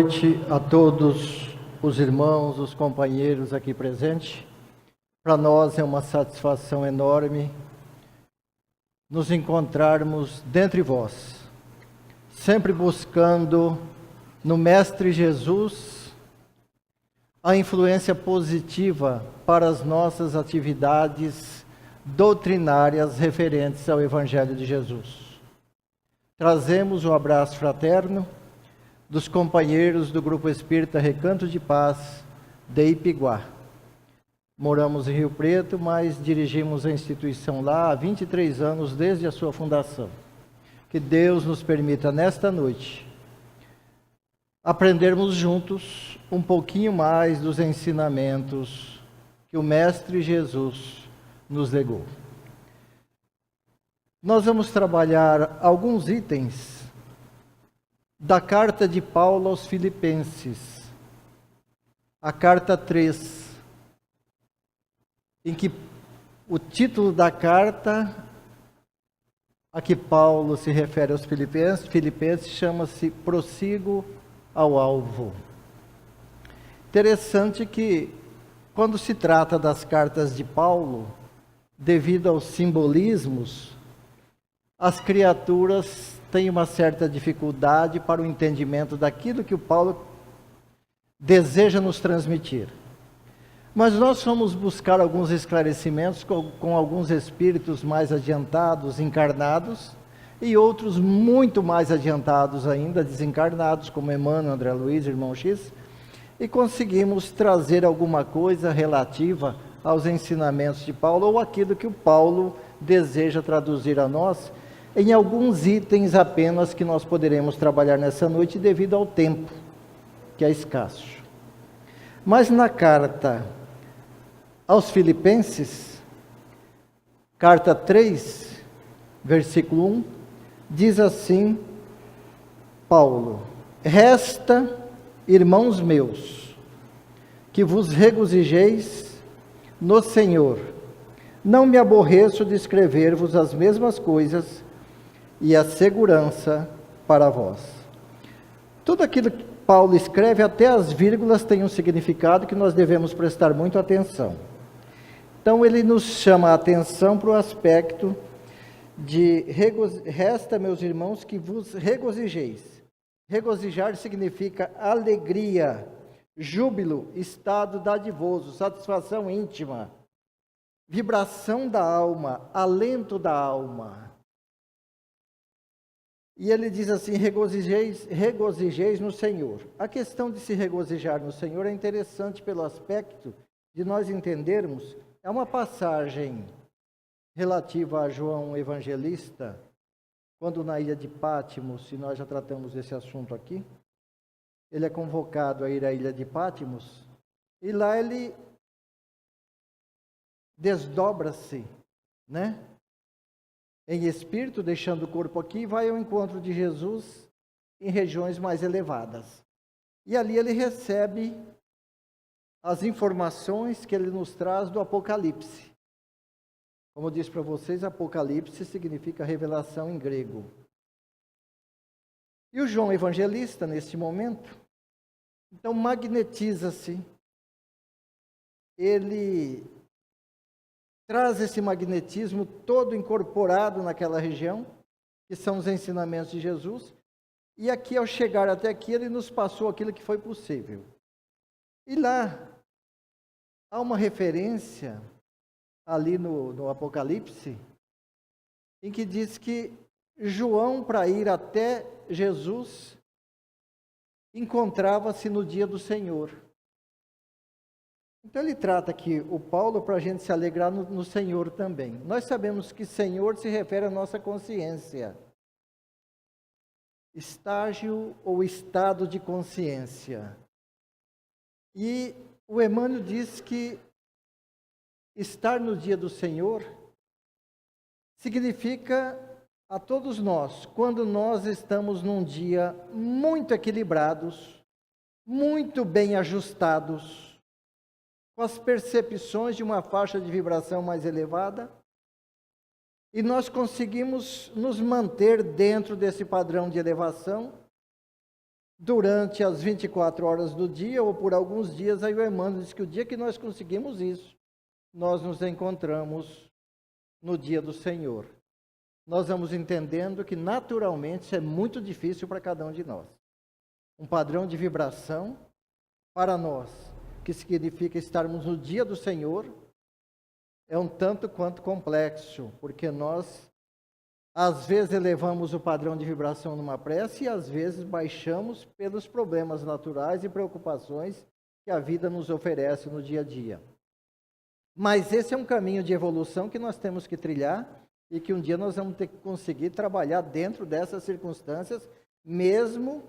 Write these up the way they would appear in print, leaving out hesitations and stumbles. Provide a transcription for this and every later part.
Boa noite a todos os irmãos, os companheiros aqui presentes. Para nós é uma satisfação enorme nos encontrarmos dentre vós, sempre buscando no Mestre Jesus a influência positiva para as nossas atividades doutrinárias referentes ao Evangelho de Jesus. Trazemos o abraço fraterno dos companheiros do Grupo Espírita Recanto de Paz de Ipiguá. Moramos em Rio Preto, mas dirigimos a instituição lá há 23 anos, desde a sua fundação. Que Deus nos permita, nesta noite, aprendermos juntos um pouquinho mais dos ensinamentos que o Mestre Jesus nos legou. Nós vamos trabalhar alguns itens da carta de Paulo aos Filipenses, a carta 3, em que o título da carta a que Paulo se refere aos Filipenses chama-se Prossigo ao Alvo. Interessante que, quando se trata das cartas de Paulo, devido aos simbolismos, as criaturas têm uma certa dificuldade para o entendimento daquilo que o Paulo deseja nos transmitir. Mas nós fomos buscar alguns esclarecimentos com alguns espíritos mais adiantados, encarnados, e outros muito mais adiantados ainda, desencarnados, como Emmanuel, André Luiz, Irmão X, e conseguimos trazer alguma coisa relativa aos ensinamentos de Paulo, ou aquilo que o Paulo deseja traduzir a nós, em alguns itens apenas que nós poderemos trabalhar nessa noite devido ao tempo, que é escasso. Mas na carta aos Filipenses, carta 3, versículo 1, diz assim Paulo: Resta, irmãos meus, que vos regozijeis no Senhor. Não me aborreço de escrever-vos as mesmas coisas, e a segurança para vós. Tudo aquilo que Paulo escreve, até as vírgulas, tem um significado que nós devemos prestar muito atenção. Então ele nos chama a atenção para o aspecto de resta, meus irmãos, que vos regozijeis. Regozijar significa alegria, júbilo, estado dadivoso, satisfação íntima, vibração da alma, alento da alma. E ele diz assim: regozijeis no Senhor. A questão de se regozijar no Senhor é interessante pelo aspecto de nós entendermos, é uma passagem relativa a João Evangelista, quando na ilha de Pátimos, e nós já tratamos desse assunto aqui, ele é convocado a ir à ilha de Pátimos, e lá ele desdobra-se, né? Em espírito, deixando o corpo aqui, vai ao encontro de Jesus em regiões mais elevadas. E ali ele recebe as informações que ele nos traz do Apocalipse. Como eu disse para vocês, Apocalipse significa revelação em grego. E o João Evangelista, neste momento, então magnetiza-se, ele traz esse magnetismo todo incorporado naquela região, que são os ensinamentos de Jesus, e aqui, ao chegar até aqui, ele nos passou aquilo que foi possível. E lá, há uma referência, ali no Apocalipse, em que diz que João, para ir até Jesus, encontrava-se no dia do Senhor. Então ele trata aqui o Paulo para a gente se alegrar no Senhor também. Nós sabemos que Senhor se refere à nossa consciência. Estágio ou estado de consciência. E o Emmanuel diz que estar no dia do Senhor significa a todos nós, quando nós estamos num dia muito equilibrados, muito bem ajustados, com as percepções de uma faixa de vibração mais elevada, e nós conseguimos nos manter dentro desse padrão de elevação, durante as 24 horas do dia ou por alguns dias. Aí o Emmanuel diz que o dia que nós conseguimos isso, nós nos encontramos no dia do Senhor. Nós vamos entendendo que naturalmente isso é muito difícil para cada um de nós. Um padrão de vibração para nós, que significa estarmos no dia do Senhor, é um tanto quanto complexo, porque nós às vezes elevamos o padrão de vibração numa prece e às vezes baixamos pelos problemas naturais e preocupações que a vida nos oferece no dia a dia. Mas esse é um caminho de evolução que nós temos que trilhar e que um dia nós vamos ter que conseguir trabalhar dentro dessas circunstâncias, mesmo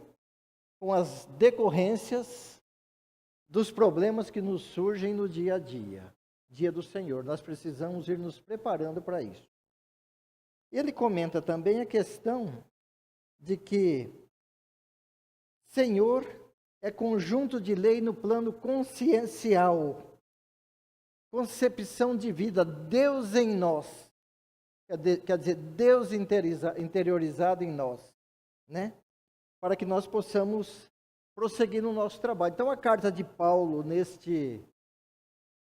com as decorrências dos problemas que nos surgem no dia a dia. Dia do Senhor, nós precisamos ir nos preparando para isso. Ele comenta também a questão de que Senhor é conjunto de lei no plano consciencial, concepção de vida, Deus em nós, quer dizer, Deus interiorizado em nós, né? Para que nós possamos prosseguir no nosso trabalho. Então, a carta de Paulo, neste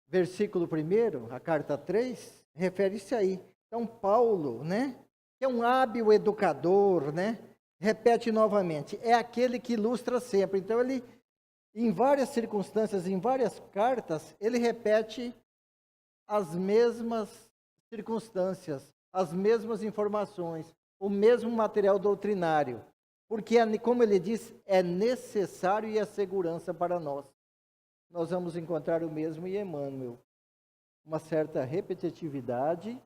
versículo 1, a carta 3, refere-se aí. Então, Paulo, né, que é um hábil educador, né, repete novamente, é aquele que ilustra sempre. Então, ele, em várias circunstâncias, em várias cartas, ele repete as mesmas circunstâncias, as mesmas informações, o mesmo material doutrinário. Porque, como ele diz, é necessário e é segurança para nós. Nós vamos encontrar o mesmo em Emmanuel. Uma certa repetitividade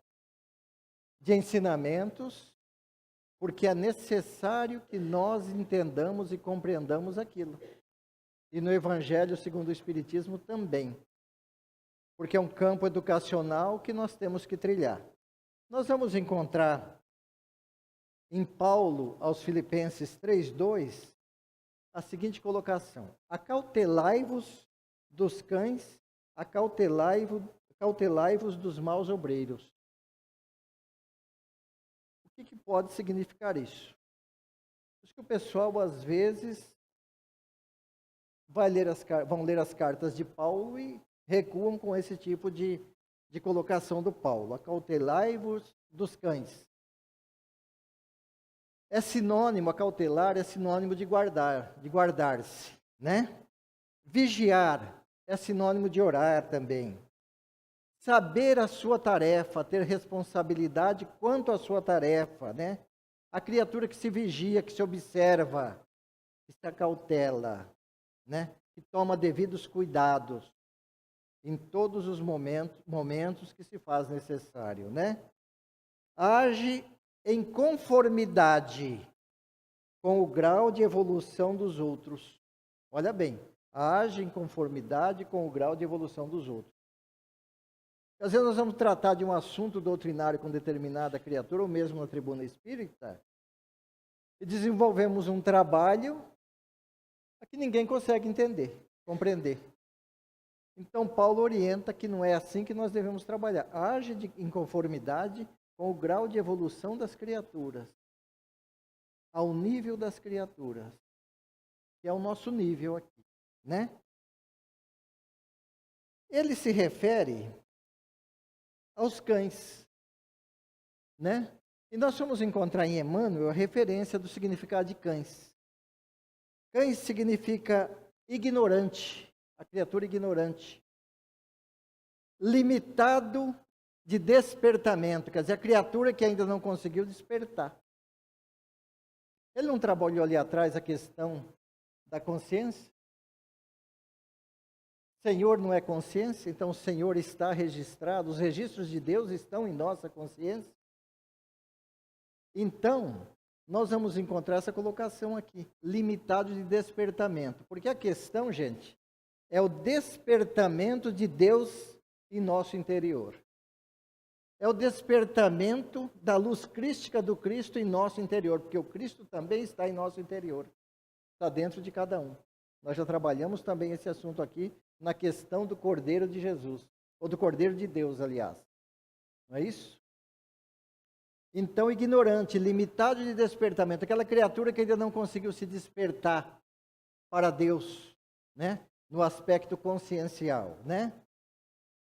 de ensinamentos, porque é necessário que nós entendamos e compreendamos aquilo. E no Evangelho segundo o Espiritismo também. Porque é um campo educacional que nós temos que trilhar. Nós vamos encontrar em Paulo, aos Filipenses 3:2, a seguinte colocação: acautelai-vos dos cães, acautelai-vos dos maus obreiros. O que pode significar isso? Acho que o pessoal, às vezes, vão ler as cartas de Paulo e recuam com esse tipo de colocação do Paulo. Acautelai-vos dos cães. É sinônimo, acautelar é sinônimo de guardar, de guardar-se, né? Vigiar é sinônimo de orar também. Saber a sua tarefa, ter responsabilidade quanto à sua tarefa, né? A criatura que se vigia, que se observa, que se acautela, né? Que toma devidos cuidados em todos os momentos que se faz necessário, né? Age em conformidade com o grau de evolução dos outros. Olha bem, age em conformidade com o grau de evolução dos outros. Às vezes nós vamos tratar de um assunto doutrinário com determinada criatura, ou mesmo na tribuna espírita, e desenvolvemos um trabalho que ninguém consegue entender, compreender. Então Paulo orienta que não é assim que nós devemos trabalhar. Age em conformidade com o grau de evolução das criaturas, ao nível das criaturas, que é o nosso nível aqui, né? Ele se refere aos cães, né? E nós vamos encontrar em Emmanuel a referência do significado de cães. Cães significa ignorante, a criatura ignorante. Limitado de despertamento, quer dizer, a criatura que ainda não conseguiu despertar. Ele não trabalhou ali atrás a questão da consciência? Senhor não é consciência, então o Senhor está registrado, os registros de Deus estão em nossa consciência. Então, nós vamos encontrar essa colocação aqui, limitado de despertamento. Porque a questão, gente, é o despertamento de Deus em nosso interior. É o despertamento da luz crística do Cristo em nosso interior, porque o Cristo também está em nosso interior, está dentro de cada um. Nós já trabalhamos também esse assunto aqui na questão do Cordeiro de Jesus, ou do Cordeiro de Deus, aliás. Não é isso? Então, ignorante, limitado de despertamento, aquela criatura que ainda não conseguiu se despertar para Deus, né? No aspecto consciencial, né?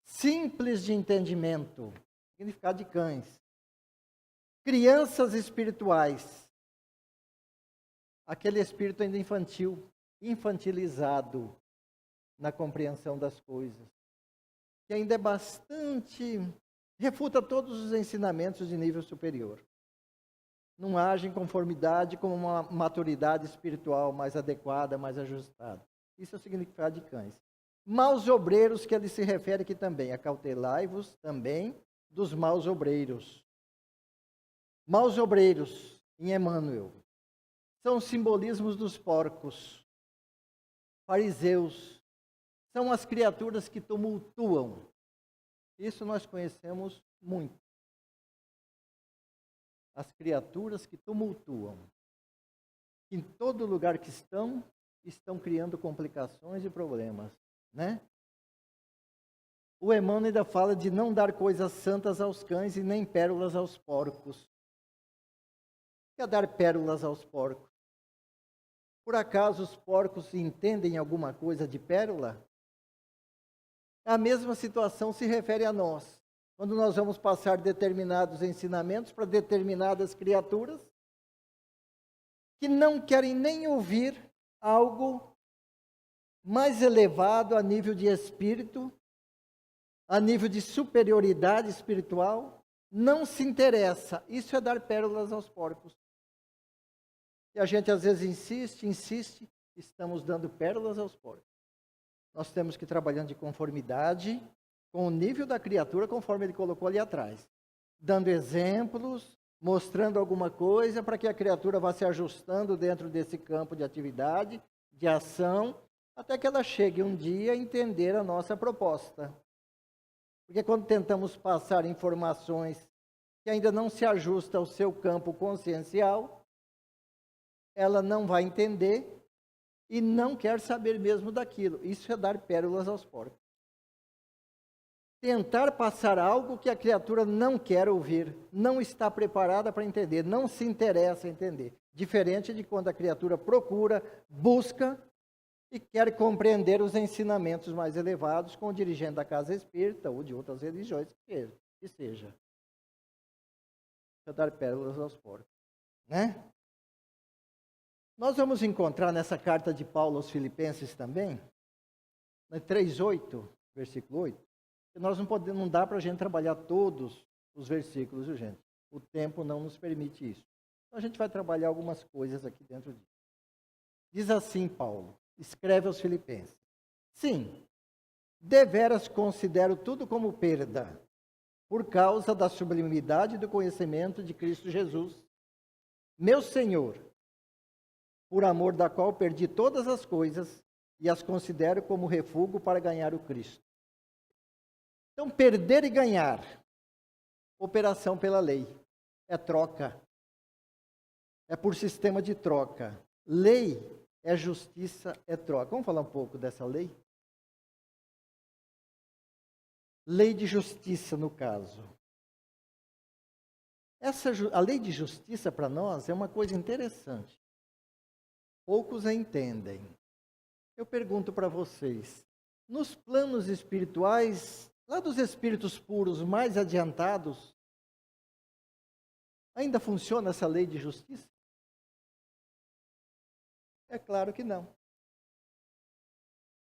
Simples de entendimento, significado de cães. Crianças espirituais, aquele espírito ainda infantilizado na compreensão das coisas, que ainda é bastante, refuta todos os ensinamentos de nível superior. Não age em conformidade com uma maturidade espiritual mais adequada, mais ajustada. Isso é o significado de cães. Maus obreiros, que ele se refere aqui também. Acautelai-vos também dos maus obreiros. Maus obreiros, em Emmanuel, são simbolismos dos porcos. Fariseus, são as criaturas que tumultuam. Isso nós conhecemos muito. As criaturas que tumultuam. Em todo lugar que estão criando complicações e problemas, né? O Emmanuel ainda fala de não dar coisas santas aos cães e nem pérolas aos porcos. O que é dar pérolas aos porcos? Por acaso os porcos entendem alguma coisa de pérola? A mesma situação se refere a nós. Quando nós vamos passar determinados ensinamentos para determinadas criaturas que não querem nem ouvir algo mais elevado a nível de espírito, a nível de superioridade espiritual, não se interessa. Isso é dar pérolas aos porcos. E a gente às vezes insiste, estamos dando pérolas aos porcos. Nós temos que ir trabalhando de conformidade com o nível da criatura, conforme ele colocou ali atrás. Dando exemplos, mostrando alguma coisa para que a criatura vá se ajustando dentro desse campo de atividade, de ação, até que ela chegue um dia a entender a nossa proposta. Porque quando tentamos passar informações que ainda não se ajustam ao seu campo consciencial, ela não vai entender e não quer saber mesmo daquilo. Isso é dar pérolas aos porcos. Tentar passar algo que a criatura não quer ouvir, não está preparada para entender, não se interessa em entender. Diferente de quando a criatura procura, busca e quer compreender os ensinamentos mais elevados com o dirigente da casa espírita ou de outras religiões que seja. Dar pérolas aos porcos, né? Nós vamos encontrar nessa carta de Paulo aos Filipenses também, no 3:8, versículo 8, que não dá para a gente trabalhar todos os versículos, viu, gente? O tempo não nos permite isso. Então a gente vai trabalhar algumas coisas aqui dentro disso. Diz assim Paulo, escreve aos Filipenses: sim, deveras considero tudo como perda, por causa da sublimidade do conhecimento de Cristo Jesus, meu Senhor, por amor da qual perdi todas as coisas e as considero como refúgio para ganhar o Cristo. Então, perder e ganhar, operação pela lei, é troca, é por sistema de troca. Lei é justiça, é troca. Vamos falar um pouco dessa lei? Lei de justiça, no caso. A lei de justiça, para nós, é uma coisa interessante. Poucos a entendem. Eu pergunto para vocês, nos planos espirituais, lá dos espíritos puros mais adiantados, ainda funciona essa lei de justiça? É claro que não.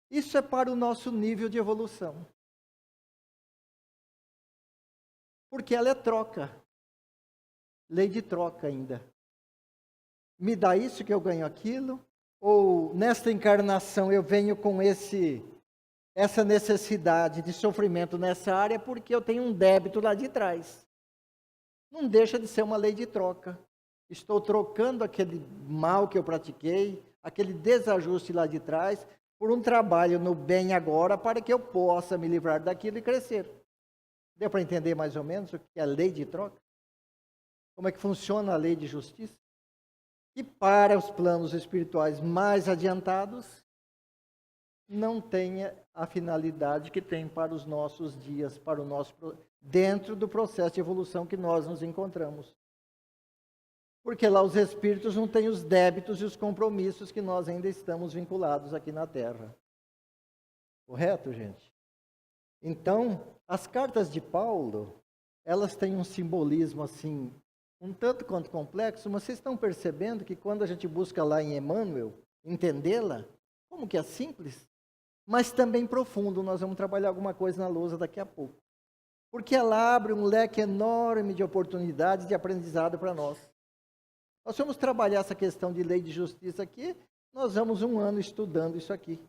Isso é para o nosso nível de evolução. Porque ela é troca. Lei de troca ainda. Me dá isso que eu ganho aquilo? Ou nesta encarnação eu venho com essa necessidade de sofrimento nessa área porque eu tenho um débito lá de trás. Não deixa de ser uma lei de troca. Estou trocando aquele mal que eu pratiquei, aquele desajuste lá de trás, por um trabalho no bem agora para que eu possa me livrar daquilo e crescer. Deu para entender mais ou menos o que é a lei de troca? Como é que funciona a lei de justiça? E para os planos espirituais mais adiantados, não tenha a finalidade que tem para os nossos dias, para o nosso dentro do processo de evolução que nós nos encontramos. Porque lá os espíritos não têm os débitos e os compromissos que nós ainda estamos vinculados aqui na Terra. Correto, gente? Então, as cartas de Paulo, elas têm um simbolismo assim, um tanto quanto complexo, mas vocês estão percebendo que quando a gente busca lá em Emmanuel, entendê-la, como que é simples, mas também profundo. Nós vamos trabalhar alguma coisa na lousa daqui a pouco. Porque ela abre um leque enorme de oportunidades de aprendizado para nós. Nós vamos trabalhar essa questão de lei de justiça aqui, nós vamos um ano estudando isso aqui,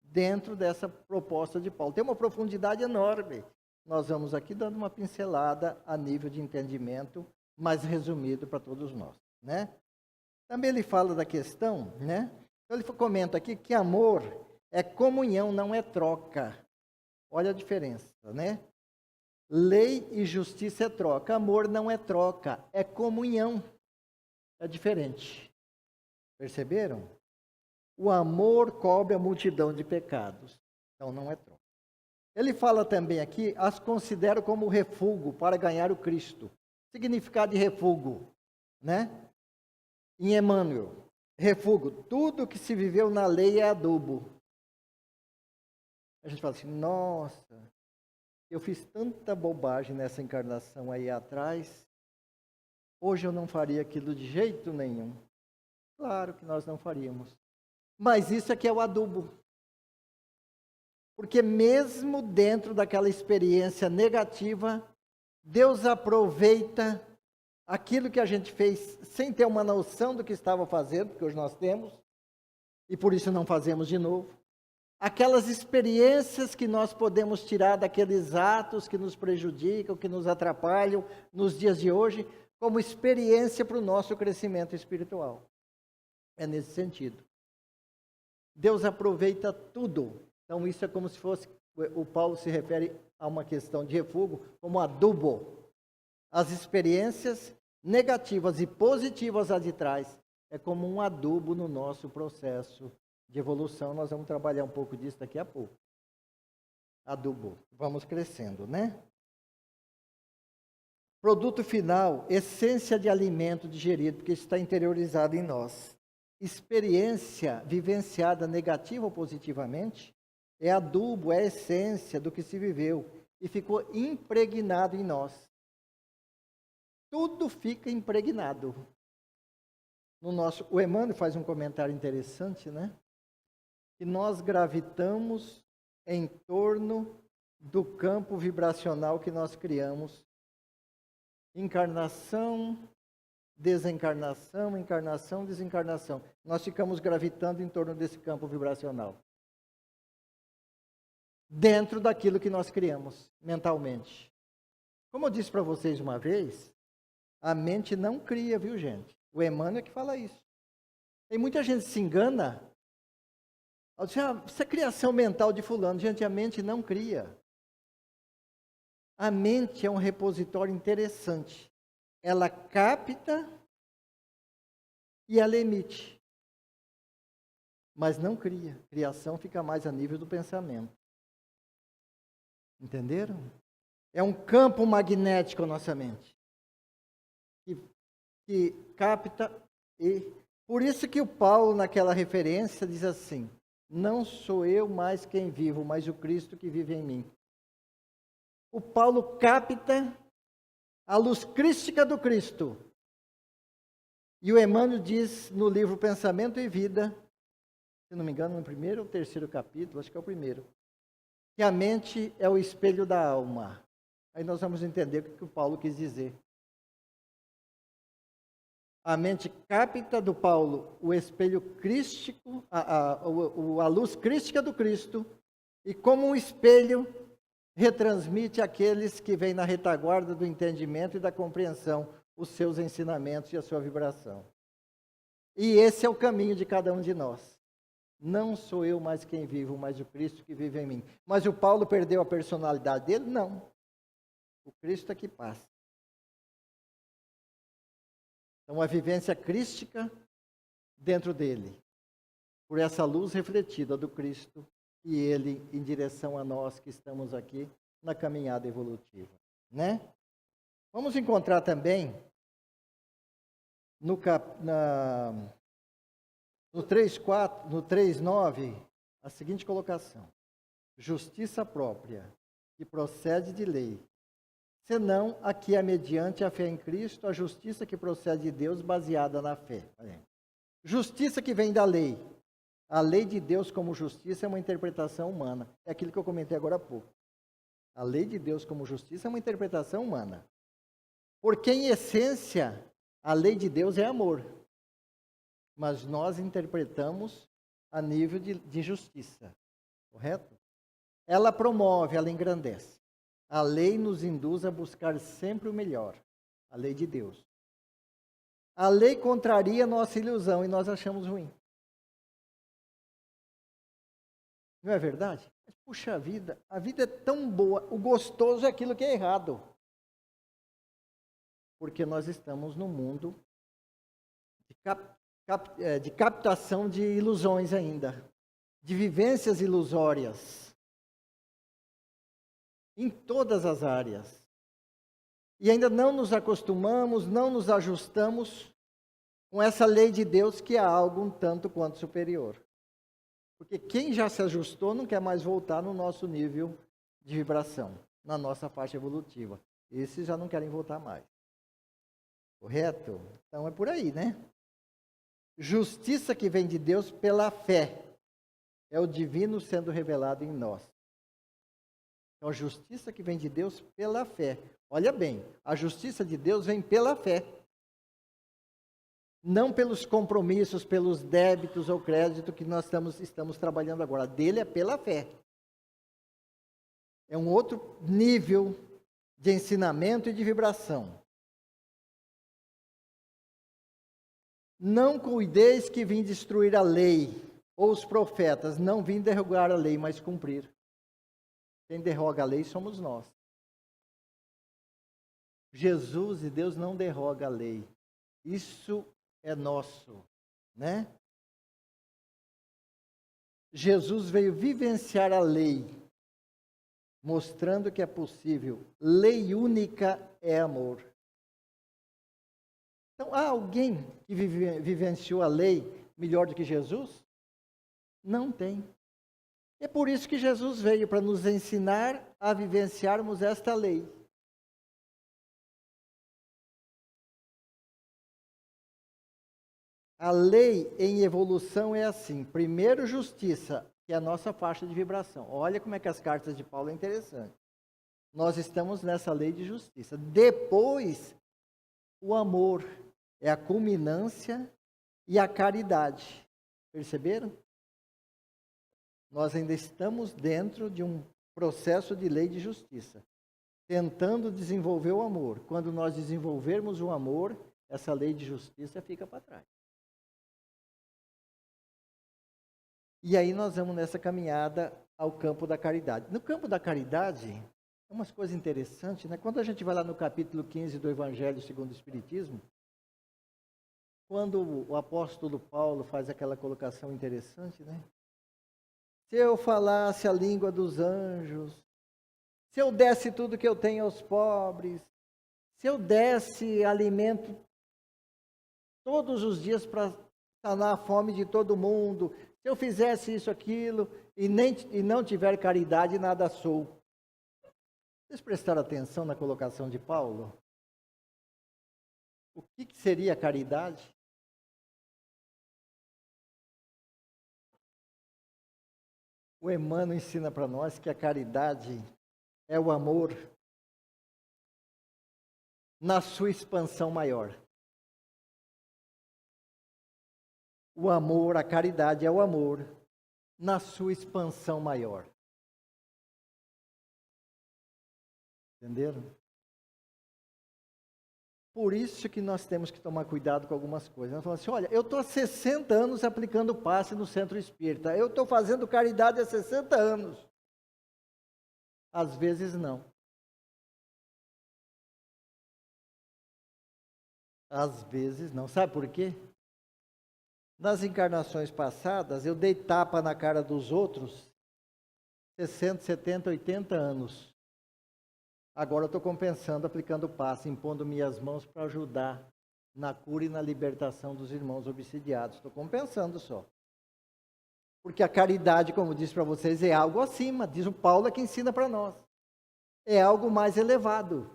dentro dessa proposta de Paulo. Tem uma profundidade enorme. Nós vamos aqui dando uma pincelada a nível de entendimento, mais resumido para todos nós, né? Também ele fala da questão, né? Então ele comenta aqui que amor é comunhão, não é troca. Olha a diferença, né? Lei e justiça é troca, amor não é troca, é comunhão. É diferente. Perceberam? O amor cobre a multidão de pecados. Então não é troca. Ele fala também aqui, as considero como refúgio para ganhar o Cristo. Significado de refúgio, né? Em Emmanuel, refúgio, tudo que se viveu na lei é adubo. A gente fala assim, nossa, eu fiz tanta bobagem nessa encarnação aí atrás, hoje eu não faria aquilo de jeito nenhum. Claro que nós não faríamos. Mas isso aqui é o adubo. Porque mesmo dentro daquela experiência negativa, Deus aproveita aquilo que a gente fez sem ter uma noção do que estava fazendo, porque hoje nós temos, e por isso não fazemos de novo. Aquelas experiências que nós podemos tirar daqueles atos que nos prejudicam, que nos atrapalham nos dias de hoje, como experiência para o nosso crescimento espiritual. É nesse sentido. Deus aproveita tudo. Então isso é como se fosse, o Paulo se refere a uma questão de refúgio, como adubo. As experiências negativas e positivas lá de trás é como um adubo no nosso processo de evolução. Nós vamos trabalhar um pouco disso daqui a pouco. Adubo. Vamos crescendo, né? Produto final, essência de alimento digerido, porque isso está interiorizado em nós. Experiência vivenciada negativa ou positivamente é adubo, é a essência do que se viveu e ficou impregnado em nós. Tudo fica impregnado. O Emmanuel faz um comentário interessante, né? Que nós gravitamos em torno do campo vibracional que nós criamos. Encarnação, desencarnação, encarnação, desencarnação. Nós ficamos gravitando em torno desse campo vibracional. Dentro daquilo que nós criamos mentalmente. Como eu disse para vocês uma vez, a mente não cria, viu, gente? O Emmanuel é que fala isso. Tem muita gente que se engana. Isso é criação mental de fulano. Gente, a mente não cria. A mente é um repositório interessante. Ela capta e ela emite. Mas não cria. Criação fica mais a nível do pensamento. Entenderam? É um campo magnético a nossa mente. Que capta e... Por isso que o Paulo, naquela referência, diz assim, não sou eu mais quem vivo, mas o Cristo que vive em mim. O Paulo capta a luz crística do Cristo. E o Emmanuel diz no livro Pensamento e Vida, se não me engano, no primeiro ou terceiro capítulo, acho que é o primeiro, que a mente é o espelho da alma. Aí nós vamos entender o que o Paulo quis dizer. A mente capta do Paulo o espelho crístico, a luz crística do Cristo, e como um espelho retransmite àqueles que vêm na retaguarda do entendimento e da compreensão os seus ensinamentos e a sua vibração. E esse é o caminho de cada um de nós. Não sou eu mais quem vivo, mas o Cristo que vive em mim. Mas o Paulo perdeu a personalidade dele? Não. O Cristo é que passa. Então, a vivência crística dentro dele, por essa luz refletida do Cristo, e ele em direção a nós que estamos aqui na caminhada evolutiva, né? Vamos encontrar também no 3,4, no 3,9, a seguinte colocação: justiça própria, que procede de lei, senão a que é mediante a fé em Cristo, a justiça que procede de Deus, baseada na fé. Justiça que vem da lei. A lei de Deus como justiça é uma interpretação humana. É aquilo que eu comentei agora há pouco. A lei de Deus como justiça é uma interpretação humana. Porque, em essência, a lei de Deus é amor. Mas nós interpretamos a nível de justiça. Correto? Ela promove, ela engrandece. A lei nos induz a buscar sempre o melhor. A lei de Deus. A lei contraria a nossa ilusão e nós achamos ruim. Não é verdade? Mas, puxa vida, a vida é tão boa. O gostoso é aquilo que é errado. Porque nós estamos num mundo de captação de ilusões ainda. De vivências ilusórias. Em todas as áreas. E ainda não nos acostumamos, não nos ajustamos com essa lei de Deus que é algo um tanto quanto superior. Porque quem já se ajustou não quer mais voltar no nosso nível de vibração, na nossa faixa evolutiva. Esses já não querem voltar mais. Correto? Então é por aí, né? Justiça que vem de Deus pela fé. É o divino sendo revelado em nós. Então, a justiça que vem de Deus pela fé. Olha bem, a justiça de Deus vem pela fé. Não pelos compromissos, pelos débitos ou crédito que nós estamos trabalhando agora. A dele é pela fé. É um outro nível de ensinamento e de vibração. Não cuideis que vim destruir a lei, ou os profetas. Não vim derrogar a lei, mas cumprir. Quem derroga a lei somos nós. Jesus e Deus não derroga a lei. Isso é nosso, né? Jesus veio vivenciar a lei, mostrando que é possível. Lei única é amor. Então, há alguém que vivenciou a lei melhor do que Jesus? Não tem. É por isso que Jesus veio, para nos ensinar a vivenciarmos esta lei. A lei em evolução é assim. Primeiro, justiça, que é a nossa faixa de vibração. Olha como é que as cartas de Paulo é interessante. Nós estamos nessa lei de justiça. Depois, o amor é a culminância e a caridade. Perceberam? Nós ainda estamos dentro de um processo de lei de justiça, tentando desenvolver o amor. Quando nós desenvolvermos o amor, essa lei de justiça fica para trás. E aí nós vamos nessa caminhada ao campo da caridade. No campo da caridade, é umas coisas interessantes, né? Quando a gente vai lá no capítulo 15 do Evangelho segundo o Espiritismo, quando o apóstolo Paulo faz aquela colocação interessante, né? Se eu falasse a língua dos anjos, se eu desse tudo que eu tenho aos pobres, se eu desse alimento todos os dias para sanar a fome de todo mundo, se eu fizesse isso, aquilo, e não tiver caridade, nada sou. Vocês prestaram atenção na colocação de Paulo? O que seria caridade? O Emmanuel ensina para nós que a caridade é o amor na sua expansão maior. O amor, a caridade é o amor na sua expansão maior. Entenderam? Por isso que nós temos que tomar cuidado com algumas coisas. Nós falamos assim, olha, eu estou há 60 anos aplicando passe no centro espírita. Eu estou fazendo caridade há 60 anos. Às vezes não. Às vezes não. Sabe por quê? Nas encarnações passadas, eu dei tapa na cara dos outros 60, 70, 80 anos. Agora eu estou compensando, aplicando passe, impondo minhas mãos para ajudar na cura e na libertação dos irmãos obsidiados. Estou compensando só. Porque a caridade, como disse para vocês, é algo acima. Diz o Paulo, é que ensina para nós. É algo mais elevado.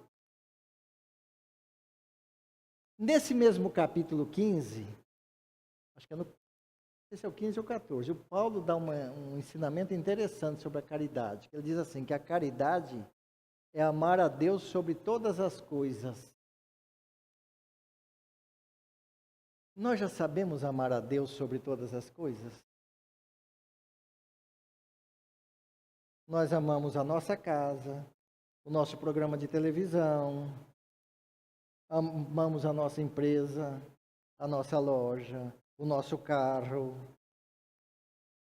Nesse mesmo capítulo 15, acho que esse é o 15 ou 14, o Paulo dá um ensinamento interessante sobre a caridade. Ele diz assim, que a caridade é amar a Deus sobre todas as coisas. Nós já sabemos amar a Deus sobre todas as coisas? Nós amamos a nossa casa, o nosso programa de televisão, amamos a nossa empresa, a nossa loja, o nosso carro.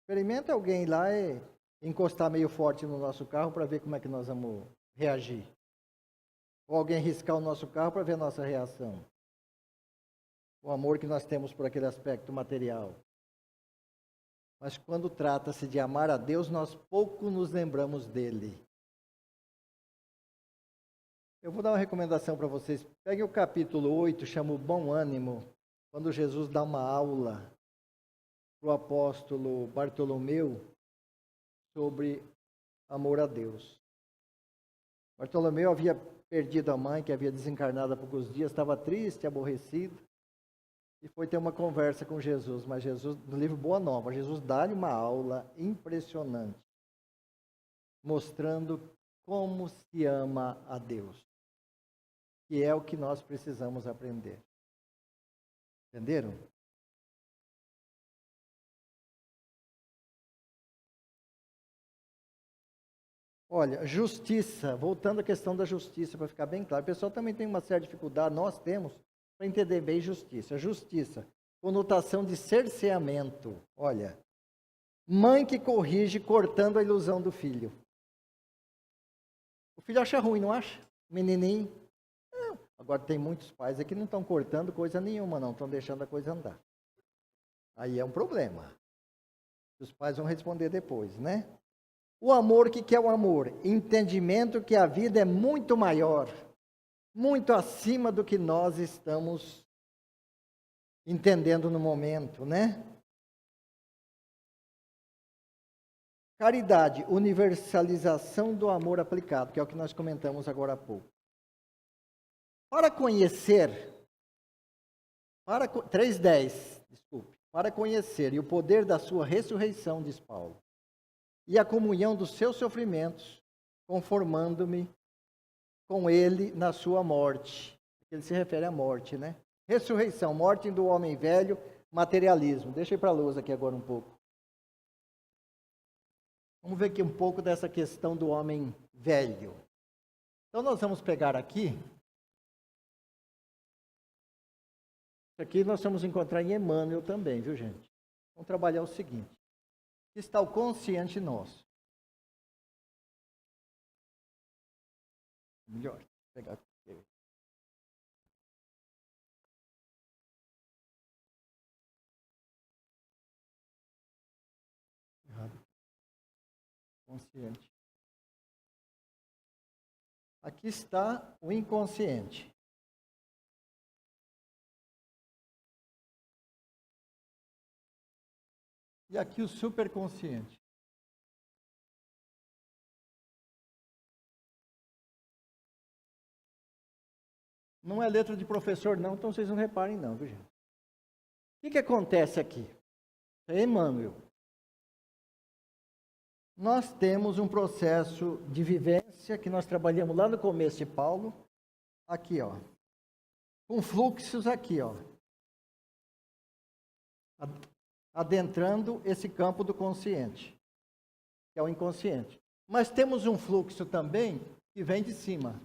Experimenta alguém lá e encostar meio forte no nosso carro para ver como é que nós vamos reagir. Ou alguém riscar o nosso carro para ver a nossa reação. O amor que nós temos por aquele aspecto material. Mas quando trata-se de amar a Deus, nós pouco nos lembramos dele. Eu vou dar uma recomendação para vocês. Peguem o capítulo 8, chama o Bom Ânimo, quando Jesus dá uma aula para o apóstolo Bartolomeu sobre amor a Deus. Bartolomeu havia perdido a mãe, que havia desencarnado há poucos dias, estava triste, aborrecido, e foi ter uma conversa com Jesus. Mas Jesus, no livro Boa Nova, Jesus dá-lhe uma aula impressionante, mostrando como se ama a Deus, que é o que nós precisamos aprender. Entenderam? Olha, justiça, voltando à questão da justiça, para ficar bem claro, o pessoal também tem uma certa dificuldade, nós temos, para entender bem justiça. Justiça, conotação de cerceamento. Olha, mãe que corrige cortando a ilusão do filho. O filho acha ruim, não acha? Menininho. Não. Agora tem muitos pais aqui que não estão cortando coisa nenhuma, não, estão deixando a coisa andar. Aí é um problema. Os pais vão responder depois, né? O amor, o que é o amor? Entendimento que a vida é muito maior, muito acima do que nós estamos entendendo no momento, né? Caridade, universalização do amor aplicado, que é o que nós comentamos agora há pouco. Para conhecer, 3:10, desculpe, para conhecer e o poder da sua ressurreição, diz Paulo, e a comunhão dos seus sofrimentos, conformando-me com ele na sua morte. Ele se refere à morte, né? Ressurreição, morte do homem velho, materialismo. Deixa eu ir para a luz aqui agora um pouco. Vamos ver aqui um pouco dessa questão do homem velho. Então nós vamos pegar aqui. Isso aqui nós vamos encontrar em Emmanuel também, viu, gente? Vamos trabalhar o seguinte. Aqui está o consciente nosso. Melhor, vou pegar aqui. Errado. Consciente. Aqui está o inconsciente. E aqui o superconsciente. Não é letra de professor, não, então vocês não reparem, não, viu, gente? O que acontece aqui? É Emmanuel. Nós temos um processo de vivência que nós trabalhamos lá no começo de Paulo, aqui, ó, com fluxos aqui, ó, adentrando esse campo do consciente, que é o inconsciente. Mas temos um fluxo também que vem de cima,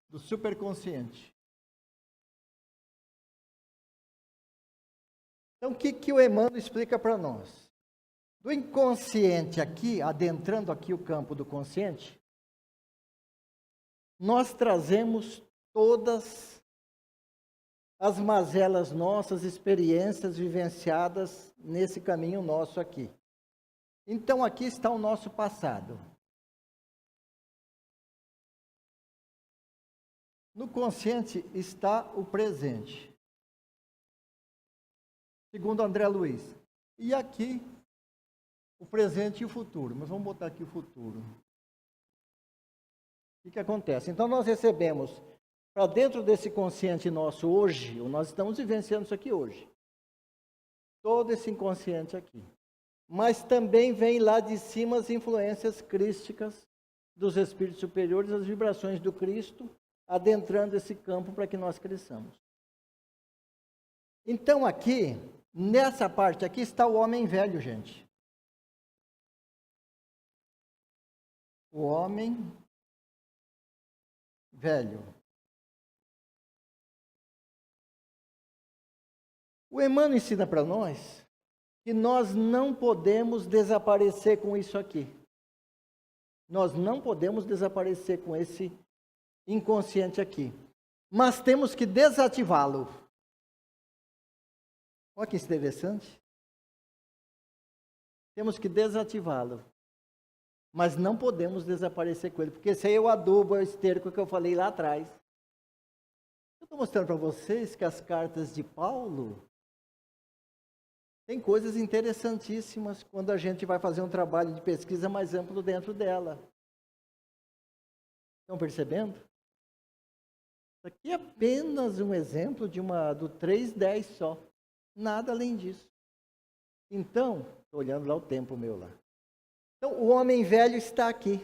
do superconsciente. Então, o que o Emmanuel explica para nós? Do inconsciente aqui, adentrando aqui o campo do consciente, nós trazemos todas as mazelas nossas, experiências vivenciadas nesse caminho nosso aqui. Então, aqui está o nosso passado. No consciente está o presente. segundo André Luiz. E aqui, o presente e o futuro. Mas vamos botar aqui o futuro. O que acontece? Então, nós recebemos, para dentro desse consciente nosso hoje, nós estamos vivenciando isso aqui hoje. Todo esse inconsciente aqui. Mas também vem lá de cima as influências crísticas dos espíritos superiores, as vibrações do Cristo, adentrando esse campo para que nós cresçamos. Então aqui, nessa parte aqui, está o homem velho, gente. O homem velho. O Emmanuel ensina para nós que nós não podemos desaparecer com isso aqui. Nós não podemos desaparecer com esse inconsciente aqui. Mas temos que desativá-lo. Olha que interessante. Temos que desativá-lo. Mas não podemos desaparecer com ele, porque esse aí é o adubo, é o esterco que eu falei lá atrás. Eu estou mostrando para vocês que as cartas de Paulo tem coisas interessantíssimas quando a gente vai fazer um trabalho de pesquisa mais amplo dentro dela. Estão percebendo? Isso aqui é apenas um exemplo do 3.10 só. Nada além disso. Então, estou olhando lá o tempo meu lá. Então, o homem velho está aqui.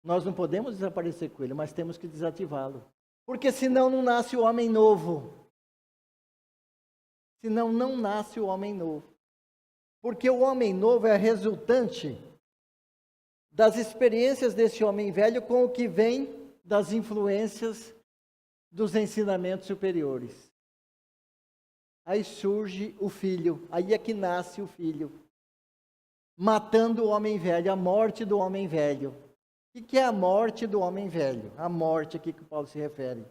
Nós não podemos desaparecer com ele, mas temos que desativá-lo. Porque senão não nasce o homem novo. Senão não nasce o homem novo. Porque o homem novo é resultante das experiências desse homem velho com o que vem das influências dos ensinamentos superiores. Aí surge o filho, aí é que nasce o filho. Matando o homem velho, a morte do homem velho. O que é a morte do homem velho? A morte aqui que Paulo se refere.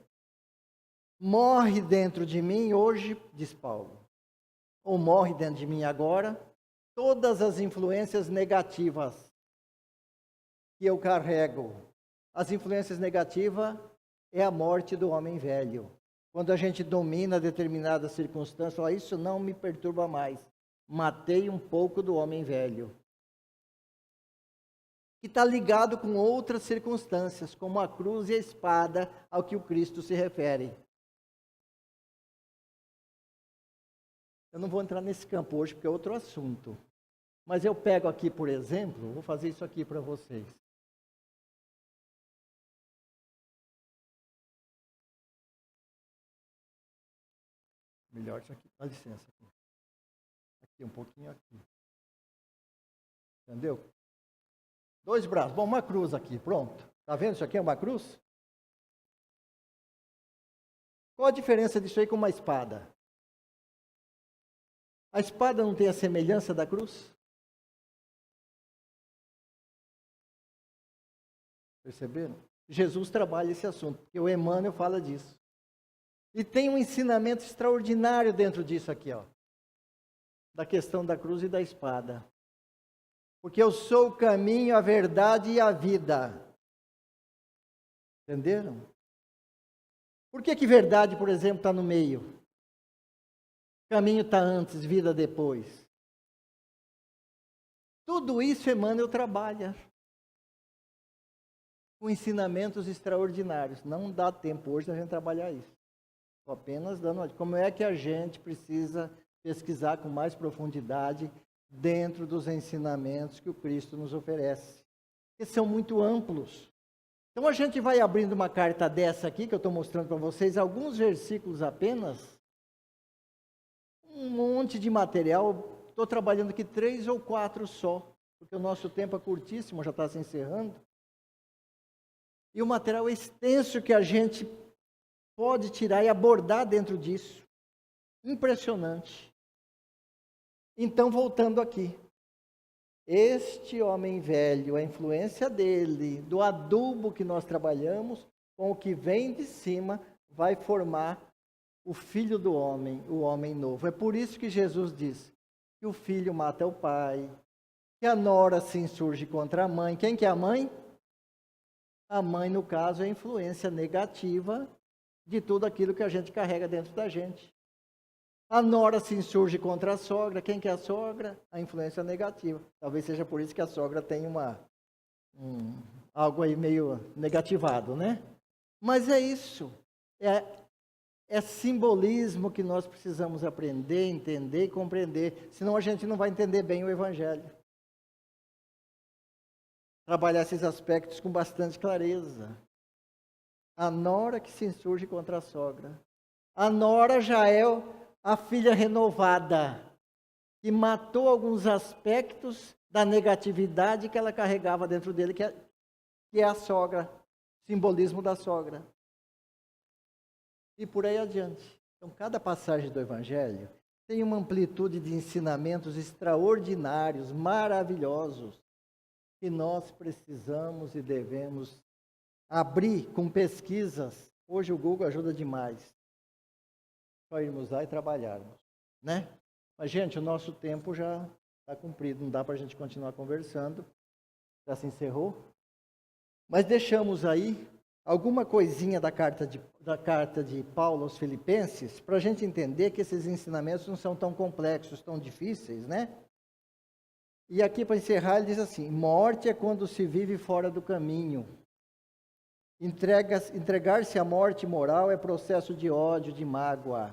Morre dentro de mim hoje, diz Paulo, ou morre dentro de mim agora, todas as influências negativas que eu carrego. As influências negativas é a morte do homem velho. Quando a gente domina determinada circunstância, isso não me perturba mais. Matei um pouco do homem velho. Que está ligado com outras circunstâncias, como a cruz e a espada, ao que o Cristo se refere. Eu não vou entrar nesse campo hoje, porque é outro assunto. Mas eu pego aqui, por exemplo, vou fazer isso aqui para vocês. Melhor isso aqui, dá licença. Aqui, um pouquinho aqui. Entendeu? 2 braços, bom, uma cruz aqui, pronto. Está vendo? Isso aqui é uma cruz? Qual a diferença disso aí com uma espada? A espada não tem a semelhança da cruz? Perceberam? Jesus trabalha esse assunto, porque o Emmanuel fala disso. E tem um ensinamento extraordinário dentro disso aqui, ó. Da questão da cruz e da espada. Porque eu sou o caminho, a verdade e a vida. Entenderam? Por que verdade, por exemplo, está no meio? Caminho está antes, vida depois. Tudo isso Emmanuel trabalha com ensinamentos extraordinários. Não dá tempo hoje da gente trabalhar isso. Estou apenas dando como é que a gente precisa pesquisar com mais profundidade dentro dos ensinamentos que o Cristo nos oferece. Que são muito amplos. Então a gente vai abrindo uma carta dessa aqui, que eu estou mostrando para vocês, alguns versículos apenas. Um monte de material. Estou trabalhando aqui 3 ou 4 só, porque o nosso tempo é curtíssimo, já está se encerrando. E o material é extenso que a gente pode tirar e abordar dentro disso. Impressionante. Então, voltando aqui. Este homem velho, a influência dele, do adubo que nós trabalhamos, com o que vem de cima, vai formar o filho do homem, o homem novo. É por isso que Jesus diz que o filho mata o pai, que a nora se insurge contra a mãe. Quem que é a mãe? A mãe, no caso, é a influência negativa de tudo aquilo que a gente carrega dentro da gente. A nora se insurge contra a sogra. Quem que é a sogra? A influência negativa. Talvez seja por isso que a sogra tem algo aí meio negativado, né? Mas é isso. É simbolismo que nós precisamos aprender, entender e compreender. Senão a gente não vai entender bem o Evangelho. Trabalhar esses aspectos com bastante clareza. A nora que se insurge contra a sogra. A nora já é a filha renovada, que matou alguns aspectos da negatividade que ela carregava dentro dele, que é a sogra, simbolismo da sogra. E por aí adiante. Então, cada passagem do Evangelho tem uma amplitude de ensinamentos extraordinários, maravilhosos, que nós precisamos e devemos abrir com pesquisas. Hoje o Google ajuda demais. Só irmos lá e trabalharmos, né? Mas, gente, o nosso tempo já está cumprido, não dá para a gente continuar conversando. Já se encerrou. Mas deixamos aí alguma coisinha da carta de Paulo aos Filipenses, para a gente entender que esses ensinamentos não são tão complexos, tão difíceis, né? E aqui, para encerrar, ele diz assim: morte é quando se vive fora do caminho. Entregar-se à morte moral é processo de ódio, de mágoa.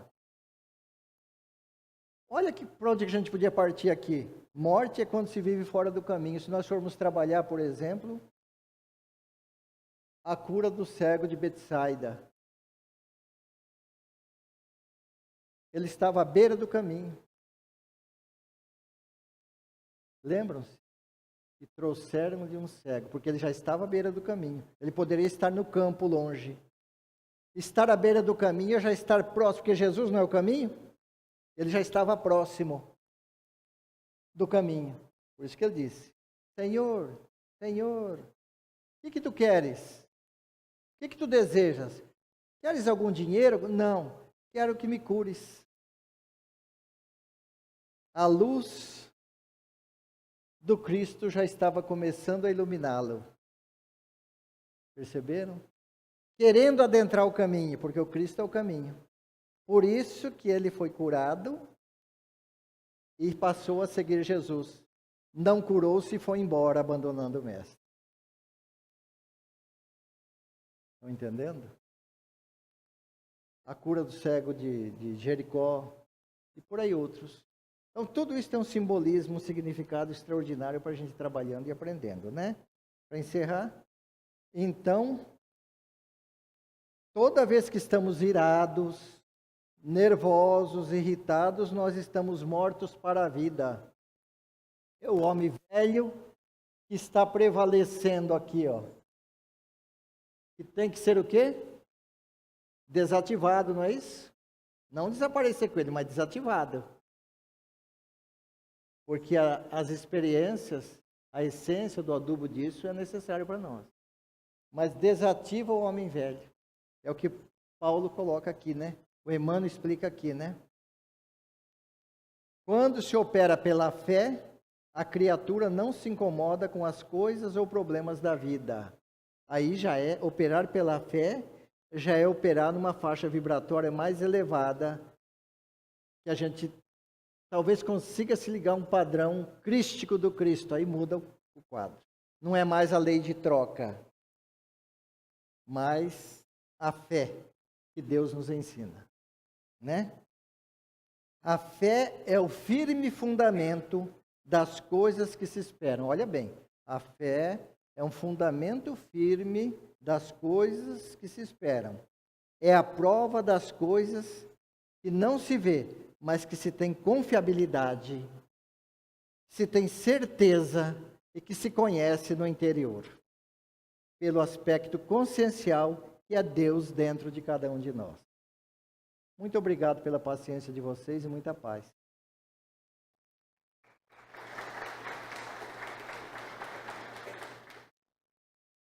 Olha para onde a gente podia partir aqui. Morte é quando se vive fora do caminho. Se nós formos trabalhar, por exemplo, a cura do cego de Betsaida. Ele estava à beira do caminho. Lembram-se? E trouxeram-lhe um cego, porque ele já estava à beira do caminho. Ele poderia estar no campo longe. Estar à beira do caminho é já estar próximo, porque Jesus não é o caminho? Ele já estava próximo do caminho. Por isso que ele disse: Senhor, Senhor, o que tu queres? O que tu desejas? Queres algum dinheiro? Não, quero que me cures. A luz do Cristo já estava começando a iluminá-lo. Perceberam? Querendo adentrar o caminho, porque o Cristo é o caminho. Por isso que ele foi curado e passou a seguir Jesus. Não curou-se e foi embora, abandonando o mestre. Estão entendendo? A cura do cego de Jericó e por aí outros. Então, tudo isso tem um simbolismo, um significado extraordinário para a gente trabalhando e aprendendo, né? Para encerrar, então, toda vez que estamos irados, nervosos, irritados, nós estamos mortos para a vida. É o homem velho que está prevalecendo aqui, ó. Que tem que ser o quê? Desativado, não é isso? Não desaparecer com ele, mas desativado. Porque as experiências, a essência do adubo disso é necessário para nós. Mas desativa o homem velho. É o que Paulo coloca aqui, né? O Emmanuel explica aqui, né? Quando se opera pela fé, a criatura não se incomoda com as coisas ou problemas da vida. Aí já é operar pela fé, já é operar numa faixa vibratória mais elevada, que a gente talvez consiga se ligar a um padrão crístico do Cristo. Aí muda o quadro. Não é mais a lei de troca, mas a fé que Deus nos ensina, né? A fé é o firme fundamento das coisas que se esperam. Olha bem, a fé é um fundamento firme das coisas que se esperam. É a prova das coisas que não se vê, mas que se tem confiabilidade, se tem certeza e que se conhece no interior, pelo aspecto consciencial que é Deus dentro de cada um de nós. Muito obrigado pela paciência de vocês e muita paz.